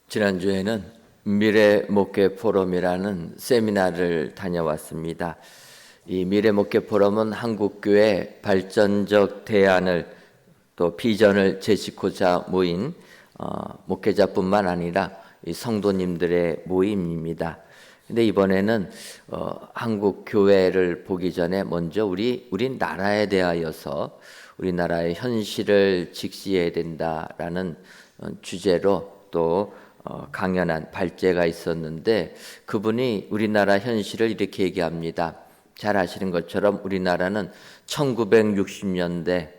지난주에는 미래 목회 포럼이라는 세미나를 다녀왔습니다. 이 미래 목회 포럼은 한국교회 발전적 대안을 또 비전을 제시고자 모인 목회자뿐만 아니라 이 성도님들의 모임입니다. 근데 이번에는 한국 교회를 보기 전에 먼저 우리 나라에 대하여서 우리나라의 현실을 직시해야 된다라는 주제로 또 강연한 발제가 있었는데, 그분이 우리나라 현실을 이렇게 얘기합니다. 잘 아시는 것처럼 우리나라는 1960년대,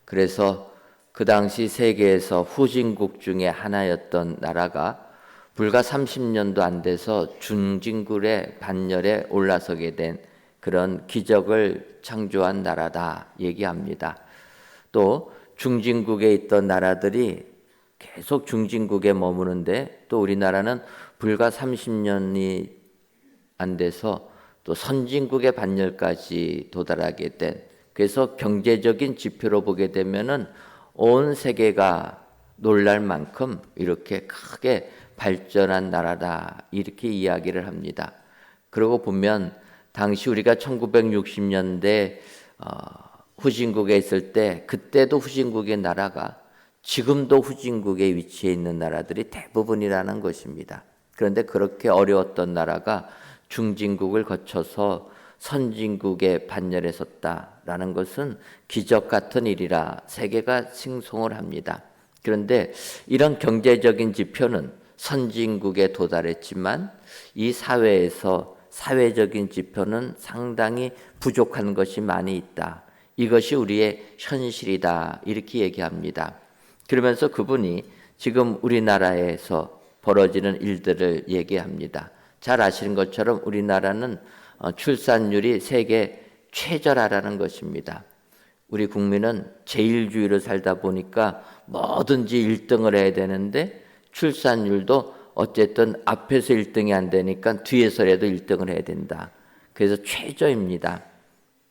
그래서 그 당시 세계에서 후진국 중에 하나였던 나라가 불과 30년도 안 돼서 중진국의 반열에 올라서게 된 그런 기적을 창조한 나라다 얘기합니다. 또 중진국에 있던 나라들이 계속 중진국에 머무는데, 또 우리나라는 불과 30년이 안 돼서 또 선진국의 반열까지 도달하게 된, 그래서 경제적인 지표로 보게 되면은 온 세계가 놀랄 만큼 이렇게 크게 발전한 나라다 이렇게 이야기를 합니다. 그러고 보면 당시 우리가 1960년대 후진국에 있을 때, 그때도 후진국의 나라가 지금도 후진국에 위치해 있는 나라들이 대부분이라는 것입니다. 그런데 그렇게 어려웠던 나라가 중진국을 거쳐서 선진국의 반열에 섰다라는 것은 기적 같은 일이라 세계가 칭송을 합니다. 그런데 이런 경제적인 지표는 선진국에 도달했지만 이 사회에서 사회적인 지표는 상당히 부족한 것이 많이 있다. 이것이 우리의 현실이다 이렇게 얘기합니다. 그러면서 그분이 지금 우리나라에서 벌어지는 일들을 얘기합니다. 잘 아시는 것처럼 우리나라는 출산율이 세계 최저라는 것입니다. 우리 국민은 제일주의로 살다 보니까 뭐든지 1등을 해야 되는데, 출산율도 어쨌든 앞에서 1등이 안 되니까 뒤에서라도 1등을 해야 된다. 그래서 최저입니다.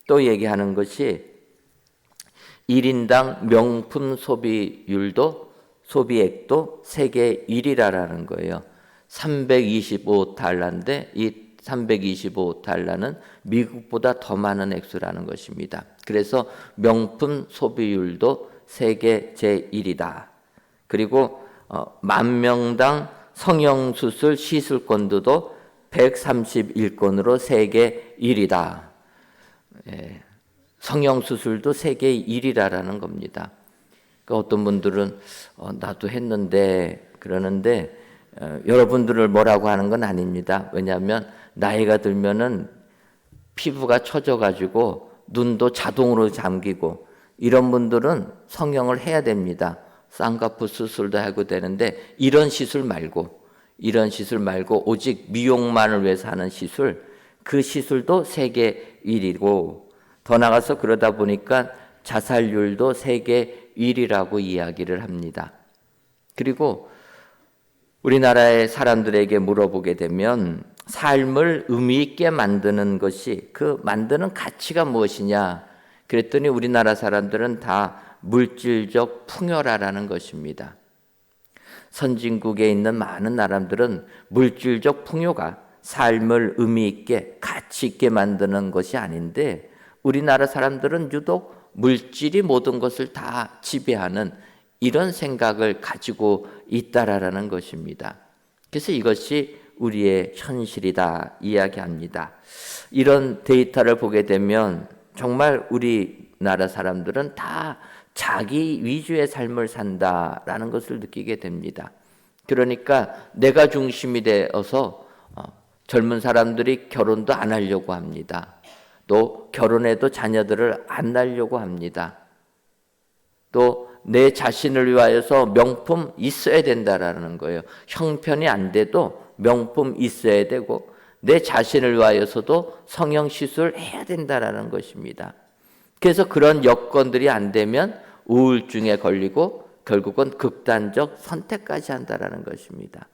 또 얘기하는 것이 1인당 명품 소비액도 세계 1위라는 거예요. 325달러인데 이 325달러는 미국보다 더 많은 액수라는 것입니다. 그래서 명품 소비율도 세계 제1위다. 그리고 10,000명당 성형수술 시술권도 131건으로 세계 1위다. 예. 성형수술도 세계 1위라는 겁니다. 그러니까 어떤 분들은 나도 했는데 그러는데, 여러분들을 뭐라고 하는 건 아닙니다. 왜냐하면 나이가 들면은 피부가 처져가지고 눈도 자동으로 잠기고, 이런 분들은 성형을 해야 됩니다. 쌍꺼풀 수술도 하고 되는데, 이런 시술 말고 오직 미용만을 위해서 하는 시술, 그 시술도 세계 1위고, 더 나가서 그러다 보니까 자살률도 세계 1위라고 이야기를 합니다. 그리고 우리나라의 사람들에게 물어보게 되면 삶을 의미 있게 만드는 것이, 그 만드는 가치가 무엇이냐 그랬더니 우리나라 사람들은 다 물질적 풍요라는 것입니다. 선진국에 있는 많은 나라들은 물질적 풍요가 삶을 의미 있게 가치 있게 만드는 것이 아닌데, 우리나라 사람들은 유독 물질이 모든 것을 다 지배하는 이런 생각을 가지고 있다라는 것입니다. 그래서 이것이 우리의 현실이다 이야기합니다. 이런 데이터를 보게 되면 정말 우리나라 사람들은 다 자기 위주의 삶을 산다라는 것을 느끼게 됩니다. 그러니까 내가 중심이 되어서 젊은 사람들이 결혼도 안 하려고 합니다. 또 결혼해도 자녀들을 안 낳으려고 합니다. 또 내 자신을 위하여서 명품 있어야 된다라는 거예요. 형편이 안 돼도 명품 있어야 되고, 내 자신을 위하여서도 성형시술 해야 된다라는 것입니다. 그래서 그런 여건들이 안 되면 우울증에 걸리고 결국은 극단적 선택까지 한다라는 것입니다.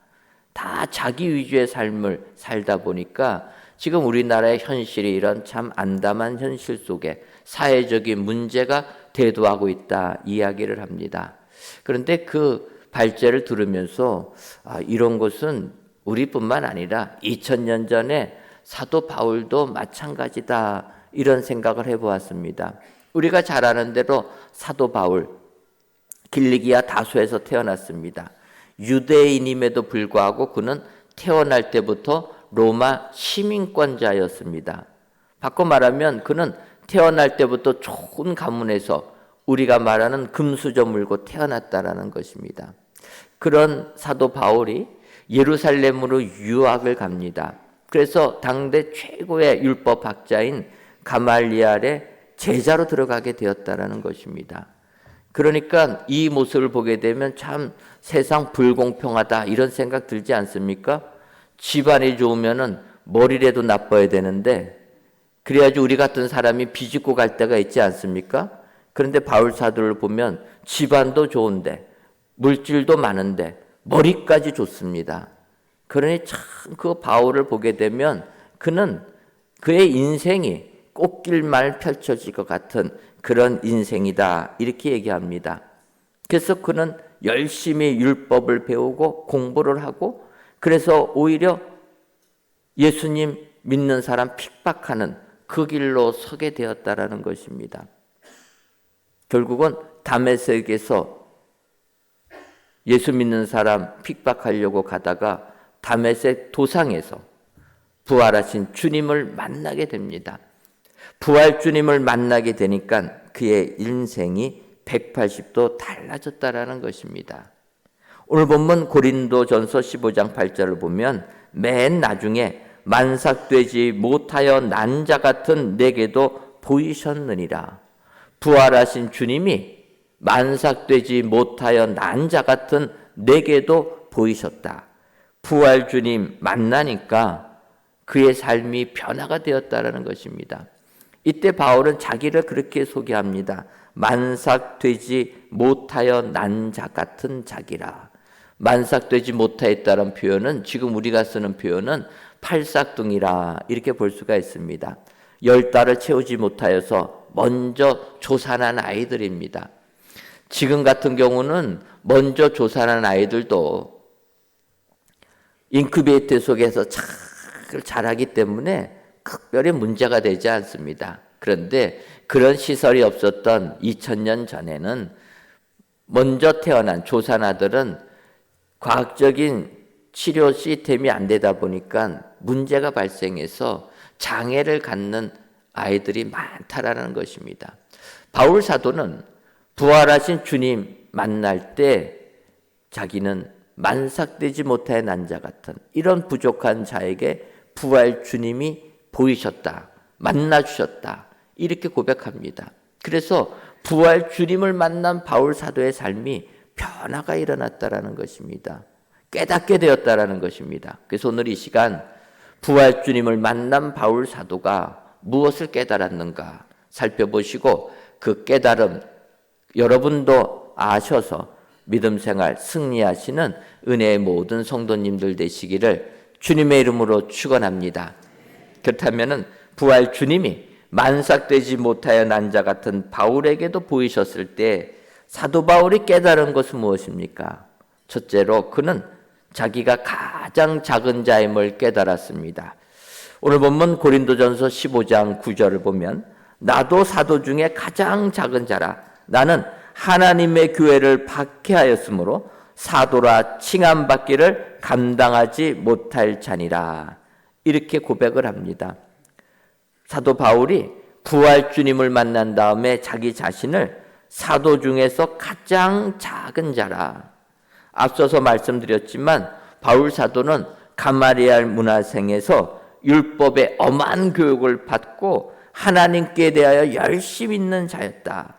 다 자기 위주의 삶을 살다 보니까 지금 우리나라의 현실이 이런 참 암담한 현실 속에 사회적인 문제가 대두하고 있다 이야기를 합니다. 그런데 그 발제를 들으면서 이런 것은 우리뿐만 아니라 2000년 전에 사도 바울도 마찬가지다 이런 생각을 해보았습니다. 우리가 잘 아는 대로 사도 바울 길리기아 다소에서 태어났습니다. 유대인임에도 불구하고 그는 태어날 때부터 로마 시민권자였습니다. 바꿔 말하면 그는 태어날 때부터 좋은 가문에서 우리가 말하는 금수저 물고 태어났다라는 것입니다. 그런 사도 바울이 예루살렘으로 유학을 갑니다. 그래서 당대 최고의 율법학자인 가말리알의 제자로 들어가게 되었다라는 것입니다. 그러니까 이 모습을 보게 되면 참 세상 불공평하다 이런 생각 들지 않습니까? 집안이 좋으면은 머리라도 나빠야 되는데 그래야지 우리 같은 사람이 비집고 갈 때가 있지 않습니까? 그런데 바울 사도를 보면 집안도 좋은데 물질도 많은데 머리까지 좋습니다. 그러니 참 그 바울을 보게 되면 그는 그의 인생이 꽃길만 펼쳐질 것 같은 그런 인생이다 이렇게 얘기합니다. 그래서 그는 열심히 율법을 배우고 공부를 하고 그래서 오히려 예수님 믿는 사람 핍박하는 그 길로 서게 되었다라는 것입니다. 결국은 다메섹에서 예수 믿는 사람 핍박하려고 가다가 다메섹 도상에서 부활하신 주님을 만나게 됩니다. 부활 주님을 만나게 되니까 그의 인생이 180도 달라졌다라는 것입니다. 오늘 본문 고린도전서 15장 8절을 보면 맨 나중에 만삭되지 못하여 난 자 같은 내게도 보이셨느니라. 부활하신 주님이 만삭되지 못하여 난 자 같은 내게도 보이셨다. 부활 주님 만나니까 그의 삶이 변화가 되었다라는 것입니다. 이때 바울은 자기를 그렇게 소개합니다. 만삭되지 못하여 난 자 같은 자기라. 만삭되지 못하였다는 표현은 지금 우리가 쓰는 표현은 팔싹둥이라 이렇게 볼 수가 있습니다. 10달을 채우지 못하여서 먼저 조산한 아이들입니다. 지금 같은 경우는 먼저 조산한 아이들도 인큐베이터 속에서 잘 자라기 때문에 특별히 문제가 되지 않습니다. 그런데 그런 시설이 없었던 2000년 전에는 먼저 태어난 조산아들은 과학적인 치료 시스템이 안 되다 보니까 문제가 발생해서 장애를 갖는 아이들이 많다라는 것입니다. 바울 사도는 부활하신 주님 만날 때 자기는 만삭되지 못하여 난 자 같은 이런 부족한 자에게 부활 주님이 보이셨다, 만나주셨다 이렇게 고백합니다. 그래서 부활 주님을 만난 바울 사도의 삶이 변화가 일어났다라는 것입니다. 깨닫게 되었다라는 것입니다. 그래서 오늘 이 시간 부활 주님을 만난 바울 사도가 무엇을 깨달았는가 살펴보시고 그 깨달음 여러분도 아셔서 믿음 생활 승리하시는 은혜의 모든 성도님들 되시기를 주님의 이름으로 축원합니다. 그렇다면은 부활 주님이 만삭되지 못하여 난 자 같은 바울에게도 보이셨을 때 사도 바울이 깨달은 것은 무엇입니까? 첫째로 그는 자기가 가장 작은 자임을 깨달았습니다. 오늘 본문 고린도전서 15장 9절을 보면 나도 사도 중에 가장 작은 자라 나는 하나님의 교회를 박해하였으므로 사도라 칭함받기를 감당하지 못할 자니라 이렇게 고백을 합니다. 사도 바울이 부활 주님을 만난 다음에 자기 자신을 사도 중에서 가장 작은 자라. 앞서서 말씀드렸지만 바울 사도는 가마리알 문화생에서 율법의 엄한 교육을 받고 하나님께 대하여 열심히 있는 자였다.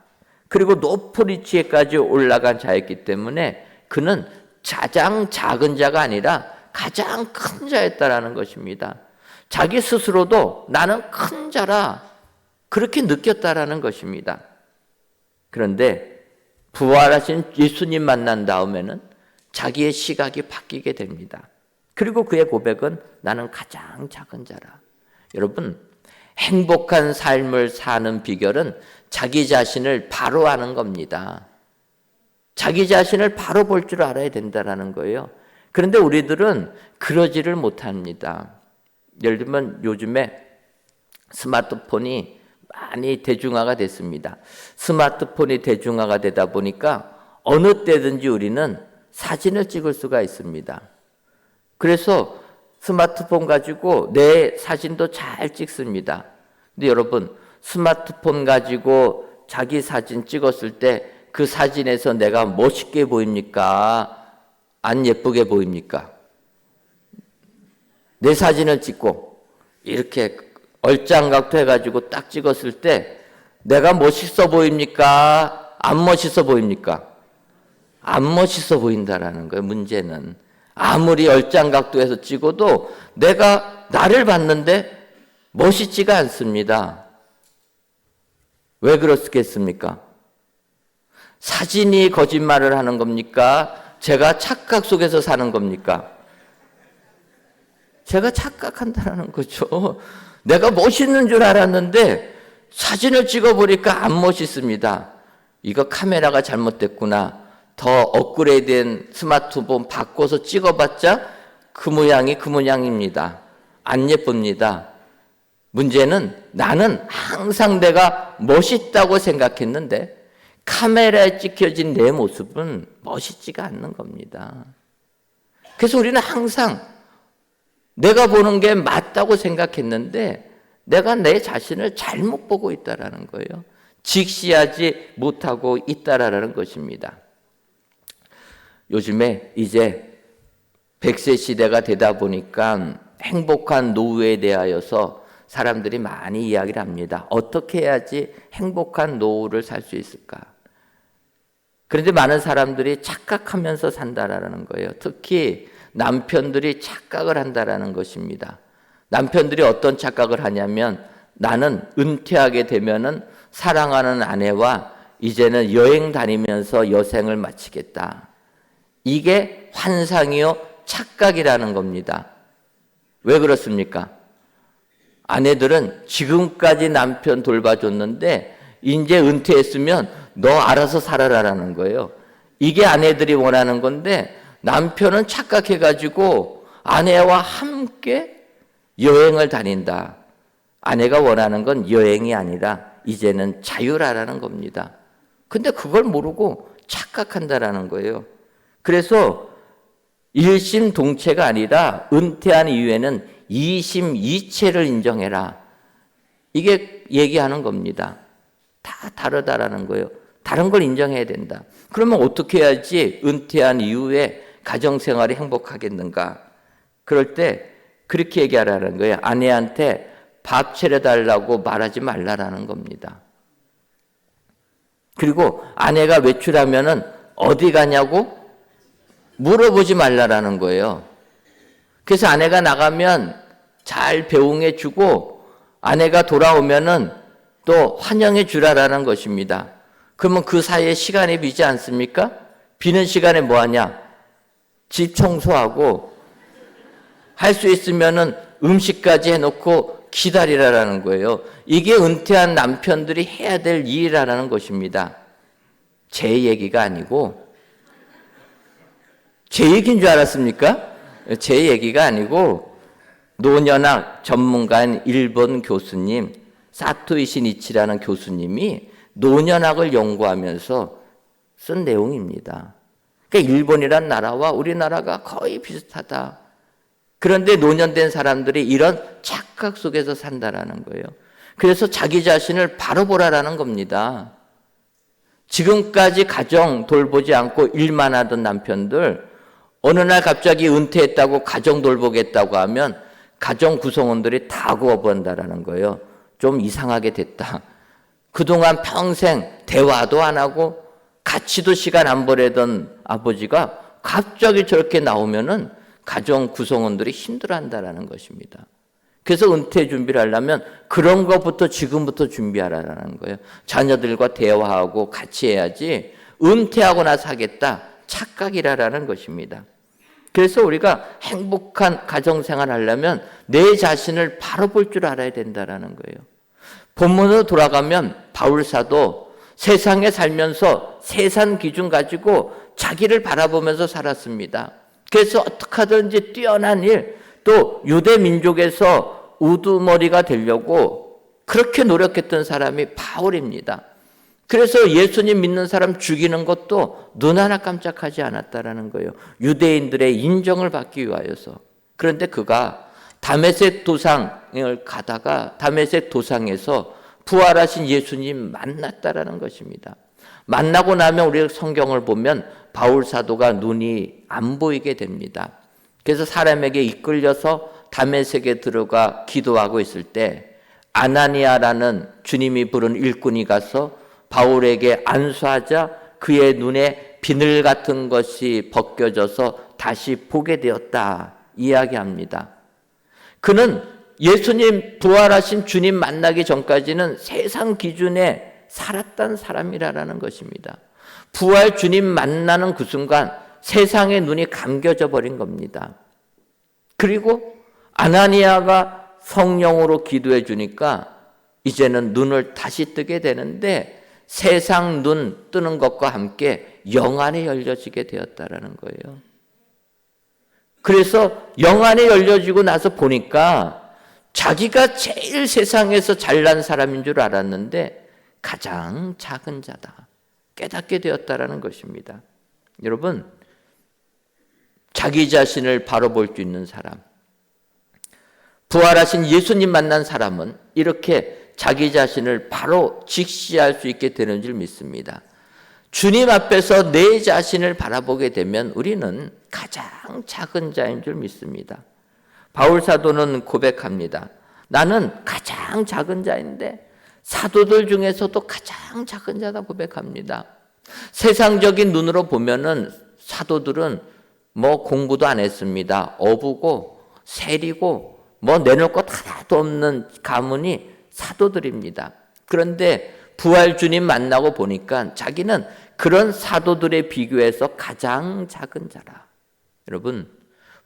그리고 높은 위치에까지 올라간 자였기 때문에 그는 가장 작은 자가 아니라 가장 큰 자였다라는 것입니다. 자기 스스로도 나는 큰 자라 그렇게 느꼈다라는 것입니다. 그런데 부활하신 예수님 만난 다음에는 자기의 시각이 바뀌게 됩니다. 그리고 그의 고백은 나는 가장 작은 자라. 여러분, 행복한 삶을 사는 비결은 자기 자신을 바로 아는 겁니다. 자기 자신을 바로 볼 줄 알아야 된다는 거예요. 그런데 우리들은 그러지를 못합니다. 예를 들면 요즘에 스마트폰이 많이 대중화가 됐습니다. 스마트폰이 대중화가 되다 보니까 어느 때든지 우리는 사진을 찍을 수가 있습니다. 그래서 스마트폰 가지고 내 사진도 잘 찍습니다. 근데 여러분, 스마트폰 가지고 자기 사진 찍었을 때 그 사진에서 내가 멋있게 보입니까? 안 예쁘게 보입니까? 내 사진을 찍고 이렇게 얼짱각도 해가지고 딱 찍었을 때 내가 멋있어 보입니까? 안 멋있어 보입니까? 안 멋있어 보인다라는 거예요. 문제는 아무리 얼짱각도해서 찍어도 내가 나를 봤는데 멋있지가 않습니다. 왜 그렇겠습니까? 사진이 거짓말을 하는 겁니까? 제가 착각 속에서 사는 겁니까? 제가 착각한다는 거죠. 내가 멋있는 줄 알았는데 사진을 찍어보니까 안 멋있습니다. 이거 카메라가 잘못됐구나. 더 업그레이드된 스마트폰 바꿔서 찍어봤자 그 모양이 그 모양입니다. 안 예쁩니다. 문제는 나는 항상 내가 멋있다고 생각했는데 카메라에 찍혀진 내 모습은 멋있지가 않는 겁니다. 그래서 우리는 항상 내가 보는 게 맞다고 생각했는데 내가 내 자신을 잘못 보고 있다라는 거예요. 직시하지 못하고 있다라는 것입니다. 요즘에 이제 100세 시대가 되다 보니까 행복한 노후에 대하여서 사람들이 많이 이야기를 합니다. 어떻게 해야지 행복한 노후를 살 수 있을까? 그런데 많은 사람들이 착각하면서 산다라는 거예요. 특히 남편들이 착각을 한다라는 것입니다. 남편들이 어떤 착각을 하냐면 나는 은퇴하게 되면은 사랑하는 아내와 이제는 여행 다니면서 여생을 마치겠다. 이게 환상이요 착각이라는 겁니다. 왜 그렇습니까? 아내들은 지금까지 남편 돌봐줬는데 이제 은퇴했으면 너 알아서 살아라라는 거예요. 이게 아내들이 원하는 건데 남편은 착각해가지고 아내와 함께 여행을 다닌다. 아내가 원하는 건 여행이 아니라 이제는 자유라라는 겁니다. 근데 그걸 모르고 착각한다라는 거예요. 그래서 일심동체가 아니라 은퇴한 이후에는 이심이체를 인정해라. 이게 얘기하는 겁니다. 다 다르다라는 거예요. 다른 걸 인정해야 된다. 그러면 어떻게 해야지 은퇴한 이후에 가정생활이 행복하겠는가? 그럴 때 그렇게 얘기하라는 거예요. 아내한테 밥 차려달라고 말하지 말라라는 겁니다. 그리고 아내가 외출하면은 어디 가냐고 물어보지 말라라는 거예요. 그래서 아내가 나가면 잘 배웅해 주고 아내가 돌아오면은 또 환영해 주라라는 것입니다. 그러면 그 사이에 시간이 비지 않습니까? 비는 시간에 뭐 하냐? 집 청소하고 할 수 있으면은 음식까지 해놓고 기다리라라는 거예요. 이게 은퇴한 남편들이 해야 될 일이라는 것입니다. 제 얘기가 아니고 제 얘기인 줄 알았습니까? 제 얘기가 아니고 노년학 전문가인 일본 교수님 사토 시니치라는 교수님이 노년학을 연구하면서 쓴 내용입니다. 그러니까 일본이란 나라와 우리나라가 거의 비슷하다. 그런데 노년된 사람들이 이런 착각 속에서 산다라는 거예요. 그래서 자기 자신을 바로 보라라는 겁니다. 지금까지 가정 돌보지 않고 일만 하던 남편들 어느 날 갑자기 은퇴했다고 가정 돌보겠다고 하면 가정 구성원들이 다 거부한다라는 거예요. 좀 이상하게 됐다. 그동안 평생 대화도 안 하고 같이도 시간 안 보내던 아버지가 갑자기 저렇게 나오면은 가정 구성원들이 힘들어한다라는 것입니다. 그래서 은퇴 준비를 하려면 그런 것부터 지금부터 준비하라는 거예요. 자녀들과 대화하고 같이 해야지 은퇴하고 나서 하겠다. 착각이라는 것입니다. 그래서 우리가 행복한 가정생활 하려면 내 자신을 바로 볼 줄 알아야 된다는 거예요. 본문으로 돌아가면 바울사도 세상에 살면서 세상 기준 가지고 자기를 바라보면서 살았습니다. 그래서 어떻게 하든지 뛰어난 일, 또 유대 민족에서 우두머리가 되려고 그렇게 노력했던 사람이 바울입니다. 그래서 예수님 믿는 사람 죽이는 것도 눈 하나 깜짝하지 않았다라는 거예요. 유대인들의 인정을 받기 위하여서. 그런데 그가 다메섹 도상을 가다가 다메섹 도상에서 부활하신 예수님 만났다라는 것입니다. 만나고 나면 우리 성경을 보면 바울 사도가 눈이 안 보이게 됩니다. 그래서 사람에게 이끌려서 다메섹에 들어가 기도하고 있을 때 아나니아라는 주님이 부른 일꾼이 가서 바울에게 안수하자 그의 눈에 비늘 같은 것이 벗겨져서 다시 보게 되었다 이야기합니다. 그는 예수님 부활하신 주님 만나기 전까지는 세상 기준에 살았던 사람이라는 것입니다. 부활 주님 만나는 그 순간 세상의 눈이 감겨져 버린 겁니다. 그리고 아나니아가 성령으로 기도해 주니까 이제는 눈을 다시 뜨게 되는데 세상 눈 뜨는 것과 함께 영안이 열려지게 되었다라는 거예요. 그래서 영안이 열려지고 나서 보니까 자기가 제일 세상에서 잘난 사람인 줄 알았는데 가장 작은 자다. 깨닫게 되었다라는 것입니다. 여러분, 자기 자신을 바로 볼 수 있는 사람, 부활하신 예수님 만난 사람은 이렇게 자기 자신을 바로 직시할 수 있게 되는 줄 믿습니다. 주님 앞에서 내 자신을 바라보게 되면 우리는 가장 작은 자인 줄 믿습니다. 바울 사도는 고백합니다. 나는 가장 작은 자인데 사도들 중에서도 가장 작은 자다 고백합니다. 세상적인 눈으로 보면은 사도들은 뭐 공부도 안 했습니다. 어부고 세리고 뭐 내놓을 것 하나도 없는 가문이 사도들입니다. 그런데 부활 주님 만나고 보니까 자기는 그런 사도들에 비교해서 가장 작은 자라. 여러분,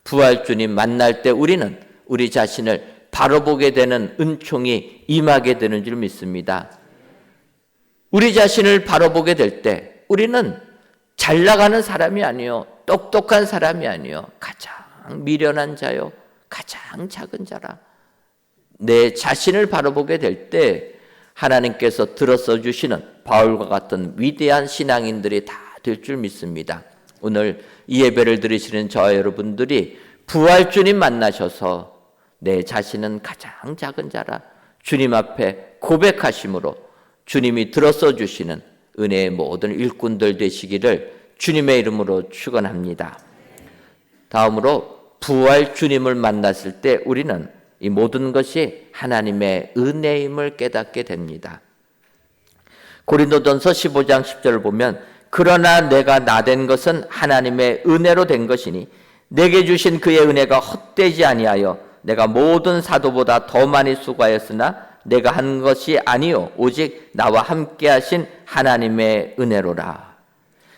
부활 주님 만날 때 우리는 우리 자신을 바로 보게 되는 은총이 임하게 되는 줄 믿습니다. 우리 자신을 바로 보게 될 때 우리는 잘 나가는 사람이 아니요, 똑똑한 사람이 아니요, 가장 미련한 자요, 가장 작은 자라. 내 자신을 바로 보게 될 때 하나님께서 들어서 주시는 바울과 같은 위대한 신앙인들이 다 될 줄 믿습니다. 오늘 이 예배를 들으시는 저와 여러분들이 부활 주님 만나셔서 내 자신은 가장 작은 자라 주님 앞에 고백하심으로 주님이 들어서 주시는 은혜의 모든 일꾼들 되시기를 주님의 이름으로 축원합니다. 다음으로 부활 주님을 만났을 때 우리는 이 모든 것이 하나님의 은혜임을 깨닫게 됩니다. 고린도전서 15장 10절을 보면 그러나 내가 나된 것은 하나님의 은혜로 된 것이니 내게 주신 그의 은혜가 헛되지 아니하여 내가 모든 사도보다 더 많이 수고하였으나 내가 한 것이 아니요 오직 나와 함께 하신 하나님의 은혜로라.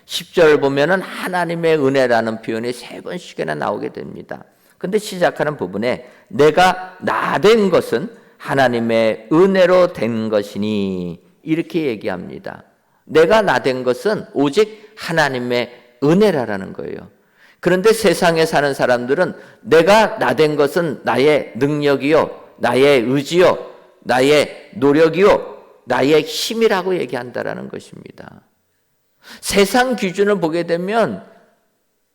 10절 보면은 하나님의 은혜라는 표현이 3번씩이나 나오게 됩니다. 근데 시작하는 부분에 내가 나된 것은 하나님의 은혜로 된 것이니 이렇게 얘기합니다. 내가 나된 것은 오직 하나님의 은혜라는 거예요. 그런데 세상에 사는 사람들은 내가 나된 것은 나의 능력이요, 나의 의지요, 나의 노력이요, 나의 힘이라고 얘기한다라는 것입니다. 세상 기준을 보게 되면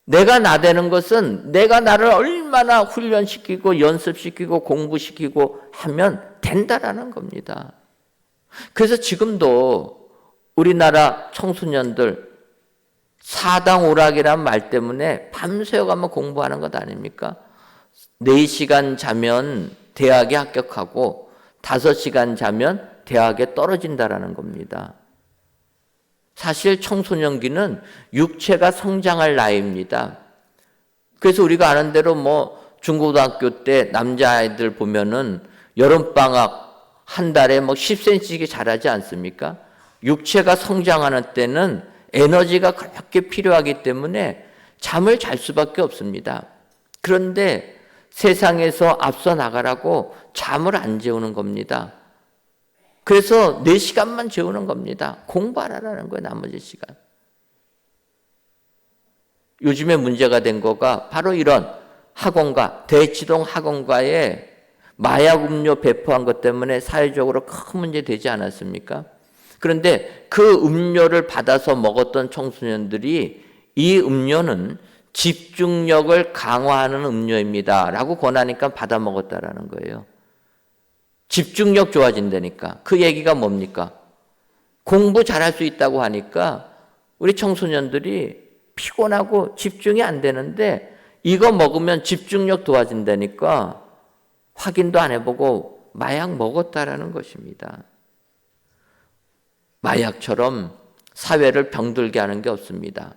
내가 나되는 것은 내가 나를 얼마나 훈련시키고 연습시키고 공부시키고 하면 된다라는 겁니다. 그래서 지금도 우리나라 청소년들 사당 오락이란 말 때문에 밤새워가면 공부하는 것 아닙니까? 4시간 자면 대학에 합격하고 5시간 자면 대학에 떨어진다라는 겁니다. 사실 청소년기는 육체가 성장할 나이입니다. 그래서 우리가 아는 대로 뭐 중고등학교 때 남자아이들 보면은 여름방학 한 달에 뭐 10cm씩 자라지 않습니까? 육체가 성장하는 때는 에너지가 그렇게 필요하기 때문에 잠을 잘 수밖에 없습니다. 그런데 세상에서 앞서 나가라고 잠을 안 재우는 겁니다. 그래서 4시간만 재우는 겁니다. 공부하라는 거예요, 나머지 시간. 요즘에 문제가 된 거가 바로 이런 학원가, 대치동 학원가에 마약 음료 배포한 것 때문에 사회적으로 큰 문제 되지 않았습니까? 그런데 그 음료를 받아서 먹었던 청소년들이 이 음료는 집중력을 강화하는 음료입니다 라고 권하니까 받아 먹었다라는 거예요. 집중력 좋아진다니까. 그 얘기가 뭡니까? 공부 잘할 수 있다고 하니까 우리 청소년들이 피곤하고 집중이 안 되는데 이거 먹으면 집중력 좋아진다니까 확인도 안 해보고 마약 먹었다라는 것입니다. 마약처럼 사회를 병들게 하는 게 없습니다.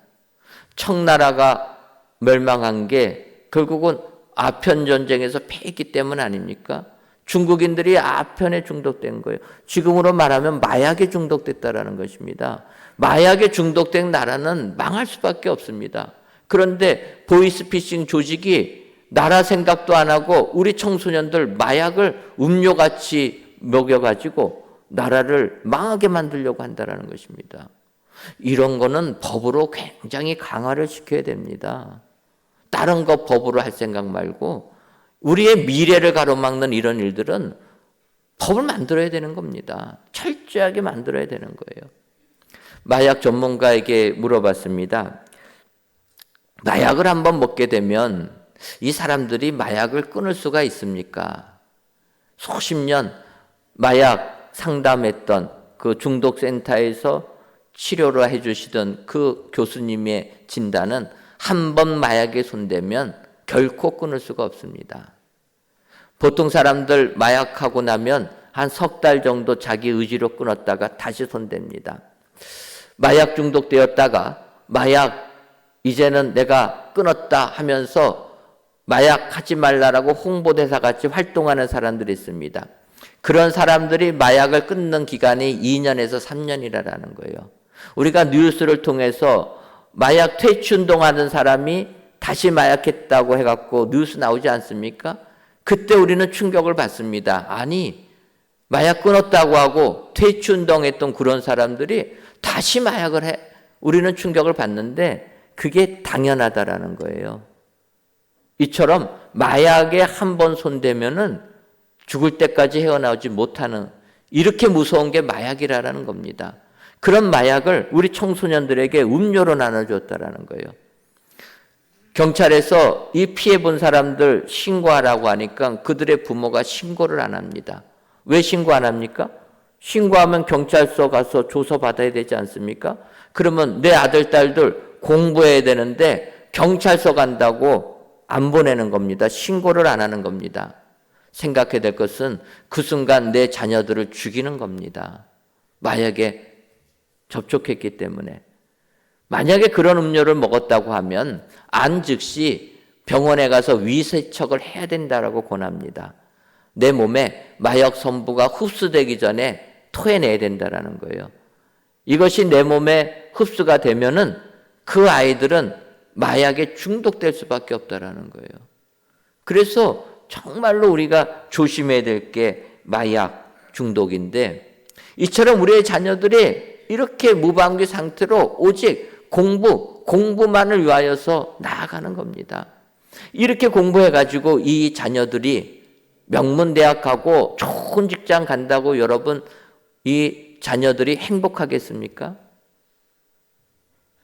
청나라가 멸망한 게 결국은 아편 전쟁에서 패했기 때문 아닙니까? 중국인들이 아편에 중독된 거예요. 지금으로 말하면 마약에 중독됐다라는 것입니다. 마약에 중독된 나라는 망할 수밖에 없습니다. 그런데 보이스피싱 조직이 나라 생각도 안 하고 우리 청소년들 마약을 음료같이 먹여가지고 나라를 망하게 만들려고 한다는 것입니다. 이런 거는 법으로 굉장히 강화를 시켜야 됩니다. 다른 거 법으로 할 생각 말고 우리의 미래를 가로막는 이런 일들은 법을 만들어야 되는 겁니다. 철저하게 만들어야 되는 거예요. 마약 전문가에게 물어봤습니다. 마약을 한번 먹게 되면 이 사람들이 마약을 끊을 수가 있습니까? 수십 년 마약 상담했던 그 중독센터에서 치료를 해주시던 그 교수님의 진단은 한 번 마약에 손대면 결코 끊을 수가 없습니다. 보통 사람들 마약하고 나면 한 3달 정도 자기 의지로 끊었다가 다시 손댑니다. 마약 중독되었다가 마약 이제는 내가 끊었다 하면서 마약 하지 말라라고 홍보대사 같이 활동하는 사람들이 있습니다. 그런 사람들이 마약을 끊는 기간이 2년에서 3년이라는 거예요. 우리가 뉴스를 통해서 마약 퇴치운동하는 사람이 다시 마약했다고 해갖고 뉴스 나오지 않습니까? 그때 우리는 충격을 받습니다. 아니, 마약 끊었다고 하고 퇴치운동했던 그런 사람들이 다시 마약을 해. 우리는 충격을 받는데 그게 당연하다라는 거예요. 이처럼 마약에 한 번 손대면은 죽을 때까지 헤어나오지 못하는 이렇게 무서운 게 마약이라는 겁니다. 그런 마약을 우리 청소년들에게 음료로 나눠줬다라는 거예요. 경찰에서 이 피해본 사람들 신고하라고 하니까 그들의 부모가 신고를 안 합니다. 왜 신고 안 합니까? 신고하면 경찰서 가서 조서 받아야 되지 않습니까? 그러면 내 아들, 딸들 공부해야 되는데 경찰서 간다고 안 보내는 겁니다. 신고를 안 하는 겁니다. 생각해야 될 것은 그 순간 내 자녀들을 죽이는 겁니다. 마약에 접촉했기 때문에. 만약에 그런 음료를 먹었다고 하면 안 즉시 병원에 가서 위세척을 해야 된다라고 권합니다. 내 몸에 마약 성분가 흡수되기 전에 토해내야 된다라는 거예요. 이것이 내 몸에 흡수가 되면은 그 아이들은 마약에 중독될 수밖에 없다라는 거예요. 그래서 정말로 우리가 조심해야 될 게 마약 중독인데 이처럼 우리의 자녀들이 이렇게 무방비 상태로 오직 공부만을 위하여서 나아가는 겁니다. 이렇게 공부해가지고 이 자녀들이 명문대학하고 좋은 직장 간다고 여러분 이 자녀들이 행복하겠습니까?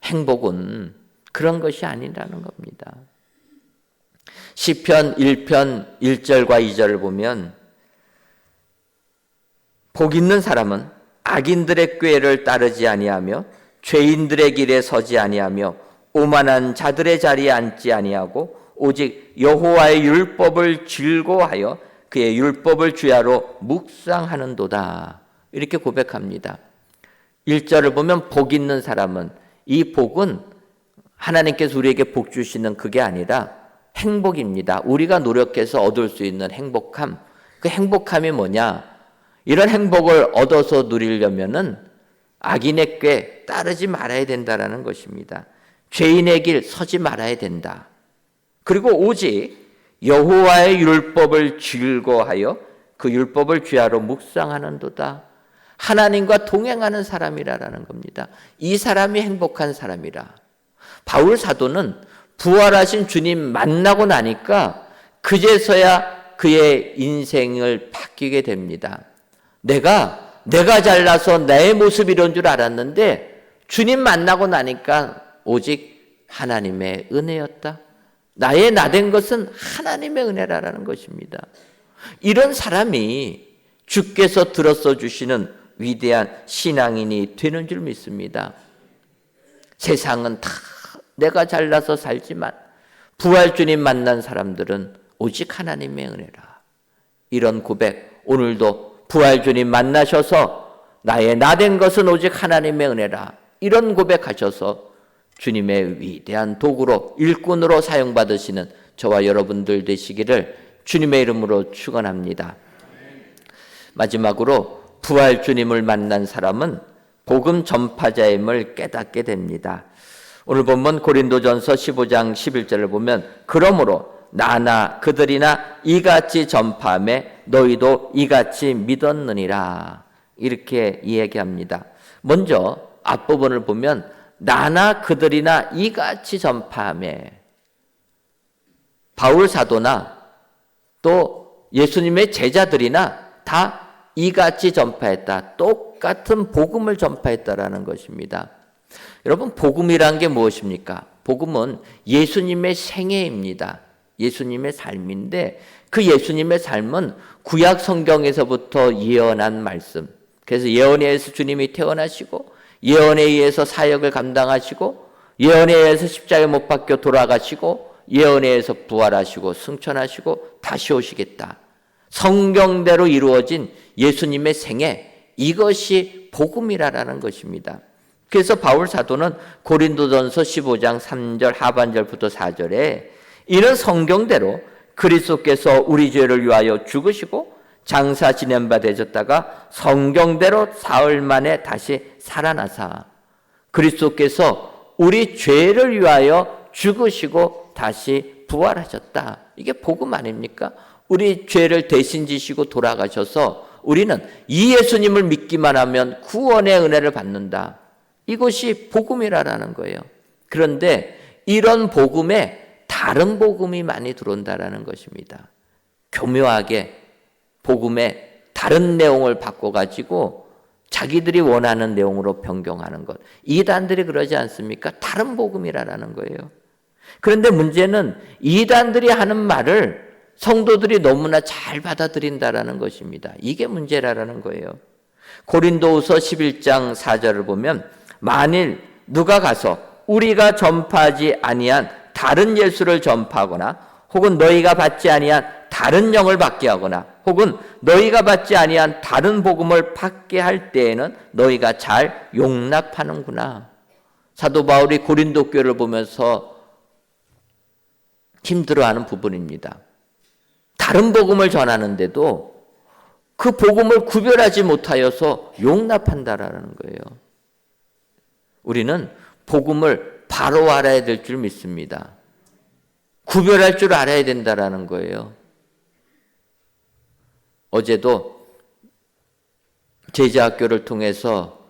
행복은 그런 것이 아니라는 겁니다. 시편 1편 1절과 2절을 보면 복 있는 사람은 악인들의 꾀를 따르지 아니하며 죄인들의 길에 서지 아니하며 오만한 자들의 자리에 앉지 아니하고 오직 여호와의 율법을 즐거워하여 그의 율법을 주야로 묵상하는도다. 이렇게 고백합니다. 1절을 보면 복 있는 사람은 이 복은 하나님께서 우리에게 복 주시는 그게 아니라 행복입니다. 우리가 노력해서 얻을 수 있는 행복함. 그 행복함이 뭐냐? 이런 행복을 얻어서 누리려면은 악인의 꾀 따르지 말아야 된다라는 것입니다. 죄인의 길 서지 말아야 된다. 그리고 오직 여호와의 율법을 즐거워하여 그 율법을 주야로 묵상하는도다. 하나님과 동행하는 사람이라는 겁니다. 이 사람이 행복한 사람이라. 바울 사도는 부활하신 주님 만나고 나니까 그제서야 그의 인생을 바뀌게 됩니다. 내가 잘나서 내 모습 이런 줄 알았는데 주님 만나고 나니까 오직 하나님의 은혜였다. 나의 나된 것은 하나님의 은혜라는 것입니다. 이런 사람이 주께서 들어서 주시는 위대한 신앙인이 되는 줄 믿습니다. 세상은 다 내가 잘나서 살지만 부활주님 만난 사람들은 오직 하나님의 은혜라. 이런 고백, 오늘도 부활주님 만나셔서 나의 나된 것은 오직 하나님의 은혜라. 이런 고백하셔서 주님의 위대한 도구로, 일꾼으로 사용받으시는 저와 여러분들 되시기를 주님의 이름으로 축원합니다. 마지막으로 부활 주님을 만난 사람은 복음 전파자임을 깨닫게 됩니다. 오늘 본문 고린도전서 15장 11절을 보면 그러므로 나나 그들이나 이같이 전파하매 너희도 이같이 믿었느니라 이렇게 이야기합니다. 먼저 앞부분을 보면 나나 그들이나 이같이 전파하매 바울 사도나 또 예수님의 제자들이나 다 이같이 전파했다. 똑같은 복음을 전파했다라는 것입니다. 여러분, 복음이란 게 무엇입니까? 복음은 예수님의 생애입니다. 예수님의 삶인데 그 예수님의 삶은 구약 성경에서부터 예언한 말씀. 그래서 예언에 의해서 주님이 태어나시고 예언에 의해서 사역을 감당하시고 예언에 의해서 십자가에 못 박혀 돌아가시고 예언에 의해서 부활하시고 승천하시고 다시 오시겠다. 성경대로 이루어진 예수님의 생애, 이것이 복음이라는 것입니다. 그래서 바울 사도는 고린도전서 15장 3절 하반절부터 4절에 이는 성경대로 그리스도께서 우리 죄를 위하여 죽으시고 장사 지낸 바 되셨다가 성경대로 사흘 만에 다시 살아나사 그리스도께서 우리 죄를 위하여 죽으시고 다시 부활하셨다. 이게 복음 아닙니까? 우리 죄를 대신 지시고 돌아가셔서 우리는 이 예수님을 믿기만 하면 구원의 은혜를 받는다. 이것이 복음이라는 거예요. 그런데 이런 복음에 다른 복음이 많이 들어온다는 것입니다. 교묘하게 복음에 다른 내용을 바꿔가지고 자기들이 원하는 내용으로 변경하는 것. 이단들이 그러지 않습니까? 다른 복음이라는 거예요. 그런데 문제는 이단들이 하는 말을 성도들이 너무나 잘 받아들인다라는 것입니다. 이게 문제라는 거예요. 고린도후서 11장 4절을 보면 만일 누가 가서 우리가 전파하지 아니한 다른 예수를 전파하거나 혹은 너희가 받지 아니한 다른 영을 받게 하거나 혹은 너희가 받지 아니한 다른 복음을 받게 할 때에는 너희가 잘 용납하는구나. 사도 바울이 고린도 교회를 보면서 힘들어하는 부분입니다. 다른 복음을 전하는데도 그 복음을 구별하지 못하여서 용납한다라는 거예요. 우리는 복음을 바로 알아야 될 줄 믿습니다. 구별할 줄 알아야 된다라는 거예요. 어제도 제자학교를 통해서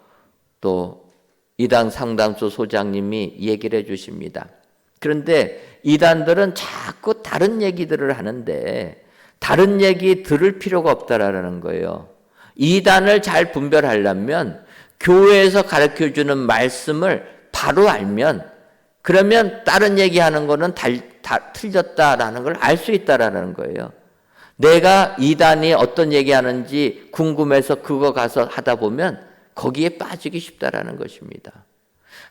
또 이단 상담소 소장님이 얘기를 해 주십니다. 그런데 이단들은 자꾸 다른 얘기들을 하는데 다른 얘기 들을 필요가 없다라는 거예요. 이단을 잘 분별하려면 교회에서 가르쳐주는 말씀을 바로 알면 그러면 다른 얘기하는 거는 다 틀렸다라는 걸 알 수 있다라는 거예요. 내가 이단이 어떤 얘기하는지 궁금해서 그거 가서 하다 보면 거기에 빠지기 쉽다라는 것입니다.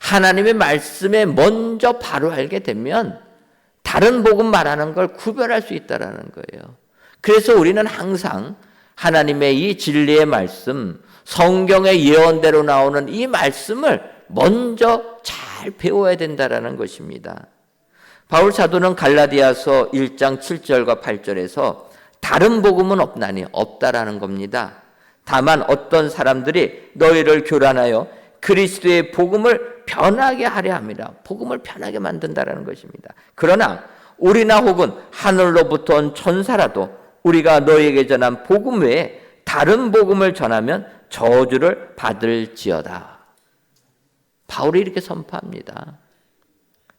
하나님의 말씀에 먼저 바로 알게 되면 다른 복음 말하는 걸 구별할 수 있다라는 거예요. 그래서 우리는 항상 하나님의 이 진리의 말씀, 성경의 예언대로 나오는 이 말씀을 먼저 잘 배워야 된다라는 것입니다. 바울 사도는 갈라디아서 1장 7절과 8절에서 다른 복음은 없나니 없다라는 겁니다. 다만 어떤 사람들이 너희를 교란하여 그리스도의 복음을 변하게 하려 합니다. 복음을 변하게 만든다라는 것입니다. 그러나 우리나 혹은 하늘로부터 온 천사라도 우리가 너희에게 전한 복음 외에 다른 복음을 전하면 저주를 받을지어다. 바울이 이렇게 선포합니다.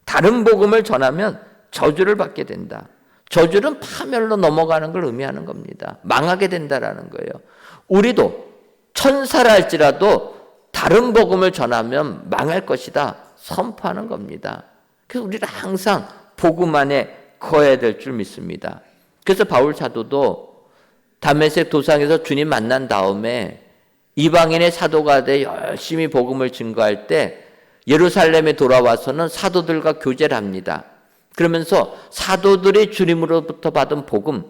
다른 복음을 전하면 저주를 받게 된다. 저주는 파멸로 넘어가는 걸 의미하는 겁니다. 망하게 된다라는 거예요. 우리도 천사라 할지라도 다른 복음을 전하면 망할 것이다 선포하는 겁니다. 그래서 우리는 항상 복음 안에 거해야 될 줄 믿습니다. 그래서 바울 사도도 다메섹 도상에서 주님 만난 다음에 이방인의 사도가 돼 열심히 복음을 증거할 때 예루살렘에 돌아와서는 사도들과 교제를 합니다. 그러면서 사도들이 주님으로부터 받은 복음,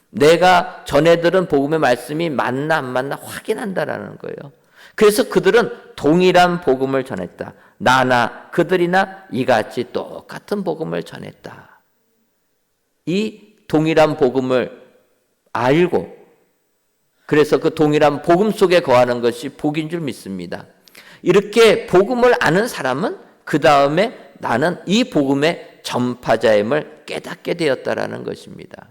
내가 전해 들은 복음의 말씀이 맞나 안 맞나 확인한다라는 거예요. 그래서 그들은 동일한 복음을 전했다. 나나 그들이나 이같이 똑같은 복음을 전했다. 이 동일한 복음을 알고 그래서 그 동일한 복음 속에 거하는 것이 복인 줄 믿습니다. 이렇게 복음을 아는 사람은 그 다음에 나는 이 복음의 전파자임을 깨닫게 되었다라는 것입니다.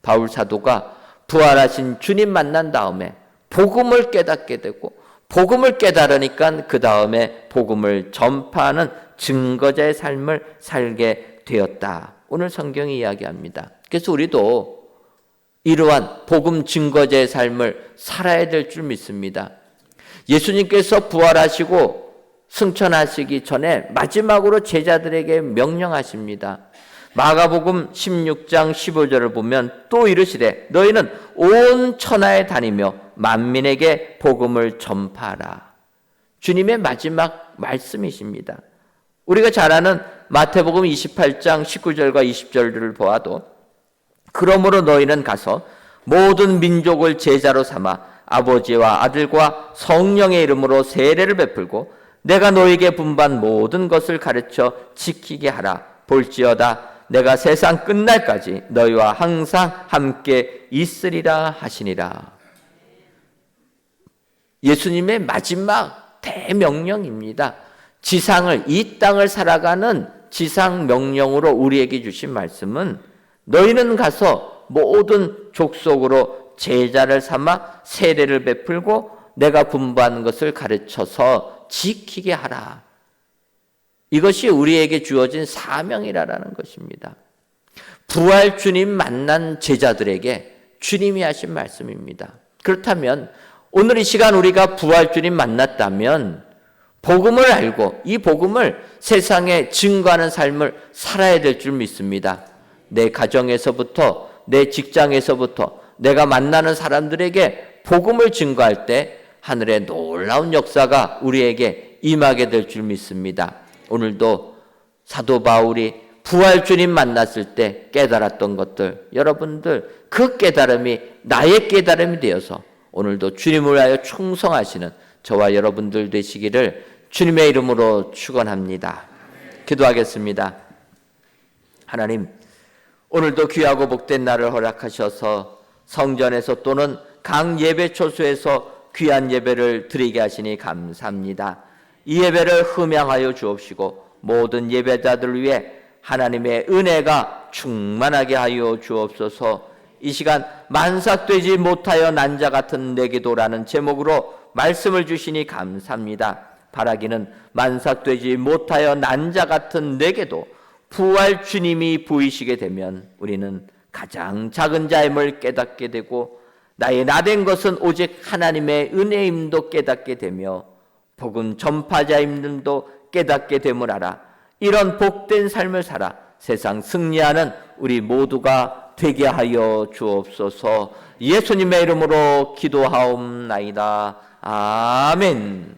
바울 사도가 부활하신 주님 만난 다음에 복음을 깨닫게 되고 복음을 깨달으니까 그 다음에 복음을 전파하는 증거자의 삶을 살게 되었다. 오늘 성경이 이야기합니다. 그래서 우리도 이러한 복음 증거자의 삶을 살아야 될 줄 믿습니다. 예수님께서 부활하시고 승천하시기 전에 마지막으로 제자들에게 명령하십니다. 마가복음 16장 15절을 보면 또 이르시되 너희는 온 천하에 다니며 만민에게 복음을 전파하라. 주님의 마지막 말씀이십니다. 우리가 잘 아는 마태복음 28장 19절과 20절을 보아도 그러므로 너희는 가서 모든 민족을 제자로 삼아 아버지와 아들과 성령의 이름으로 세례를 베풀고 내가 너희에게 분반 모든 것을 가르쳐 지키게 하라. 볼지어다 내가 세상 끝날까지 너희와 항상 함께 있으리라 하시니라. 예수님의 마지막 대명령입니다. 지상을 이 땅을 살아가는 지상 명령으로 우리에게 주신 말씀은 너희는 가서 모든 족속으로 제자를 삼아 세례를 베풀고 내가 분부하는 것을 가르쳐서 지키게 하라. 이것이 우리에게 주어진 사명이라는 것입니다. 부활 주님 만난 제자들에게 주님이 하신 말씀입니다. 그렇다면 오늘 이 시간 우리가 부활 주님 만났다면 복음을 알고 이 복음을 세상에 증거하는 삶을 살아야 될 줄 믿습니다. 내 가정에서부터 내 직장에서부터 내가 만나는 사람들에게 복음을 증거할 때 하늘의 놀라운 역사가 우리에게 임하게 될 줄 믿습니다. 오늘도 사도 바울이 부활 주님 만났을 때 깨달았던 것들, 여러분들 그 깨달음이 나의 깨달음이 되어서 오늘도 주님을 위하여 충성하시는 저와 여러분들 되시기를 주님의 이름으로 축원합니다. 기도하겠습니다. 하나님, 오늘도 귀하고 복된 날을 허락하셔서 성전에서 또는 각 예배 초소에서 귀한 예배를 드리게 하시니 감사합니다. 이 예배를 흠양하여 주옵시고 모든 예배자들을 위해 하나님의 은혜가 충만하게 하여 주옵소서. 이 시간 만삭되지 못하여 난 자 같은 내게도라는 제목으로 말씀을 주시니 감사합니다. 바라기는 만삭되지 못하여 난 자 같은 내게도 부활 주님이 보이시게 되면 우리는 가장 작은 자임을 깨닫게 되고 나의 나된 것은 오직 하나님의 은혜임도 깨닫게 되며 복음 전파자임도 깨닫게 됨을 알아 이런 복된 삶을 살아 세상 승리하는 우리 모두가 되게 하여 주옵소서. 예수님의 이름으로 기도하옵나이다. 아멘.